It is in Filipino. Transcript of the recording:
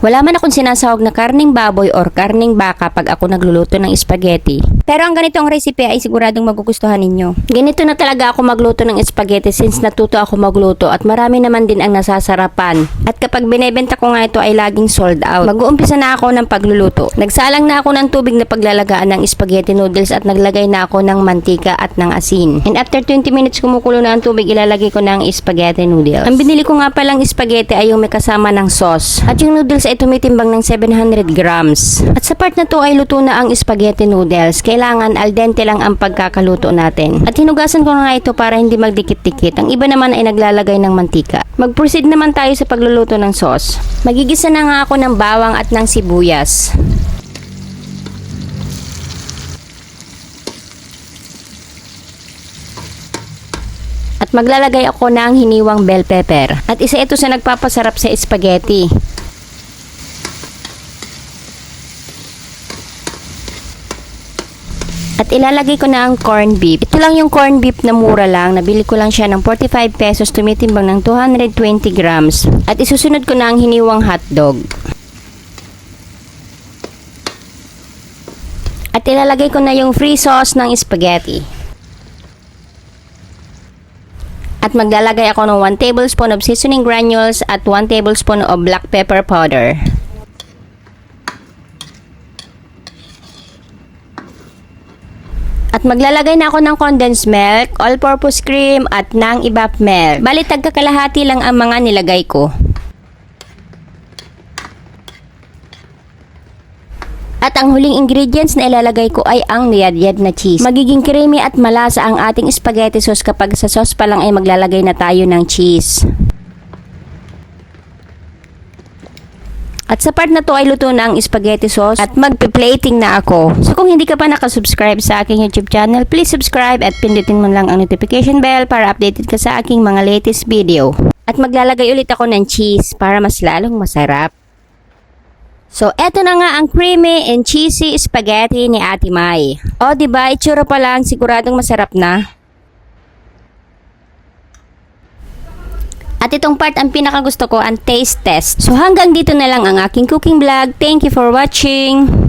Wala man akong sinasahog na karning baboy or karning baka pag ako nagluluto ng spaghetti. Pero ang ganitong recipe ay siguradong magugustuhan ninyo. Ganito na talaga ako magluto ng spaghetti since natuto ako magluto at marami naman din ang nasasarapan. At kapag binebenta ko nga ito ay laging sold out. Mag-uumpisa na ako ng pagluluto. Nagsalang na ako ng tubig na paglalagaan ng spaghetti noodles at naglagay na ako ng mantika at ng asin. And after 20 minutes kumukulo na ang tubig, ilalagay ko na ang spaghetti noodles. Ang binili ko nga palang spaghetti ay yung may kasama ng sauce. At yung noodles ay tumitimbang ng 700 grams. At sa part na to ay luto na ang spaghetti noodles. Kailangan al dente lang ang pagkakaluto natin. At hinugasan ko na nga ito para hindi magdikit-dikit. Ang iba naman ay naglalagay ng mantika. Mag-proceed naman tayo sa pagluluto ng sauce. Magigisa na nga ako ng bawang at ng sibuyas. At maglalagay ako ng hiniwang bell pepper. At isa ito sa nagpapasarap sa spaghetti. At ilalagay ko na ang corned beef. Ito lang yung corned beef na mura lang. Nabili ko lang siya ng 45 pesos, tumitimbang ng 220 grams. At isusunod ko na ang hiniwang hotdog. At ilalagay ko na yung free sauce ng spaghetti. At maglalagay ako ng 1 tablespoon of seasoning granules at 1 tablespoon of black pepper powder. At maglalagay na ako ng condensed milk, all-purpose cream, at ng evap milk. Bali, tagkakalahati lang ang mga nilagay ko. At ang huling ingredients na ilalagay ko ay ang niyad-yad na cheese. Magiging creamy at malasa ang ating spaghetti sauce kapag sa sauce pa lang ay maglalagay na tayo ng cheese. At sa part na to ay luto na ang spaghetti sauce at magpe-plating na ako. So kung hindi ka pa nakasubscribe sa aking YouTube channel, please subscribe at pindutin mo lang ang notification bell para updated ka sa aking mga latest video. At maglalagay ulit ako ng cheese para mas lalong masarap. So eto na nga ang creamy and cheesy spaghetti ni Ate Mai. O diba, itsura pa lang siguradong masarap na. At itong part ang pinakagusto ko, ang taste test. So hanggang dito na lang ang aking cooking vlog. Thank you for watching.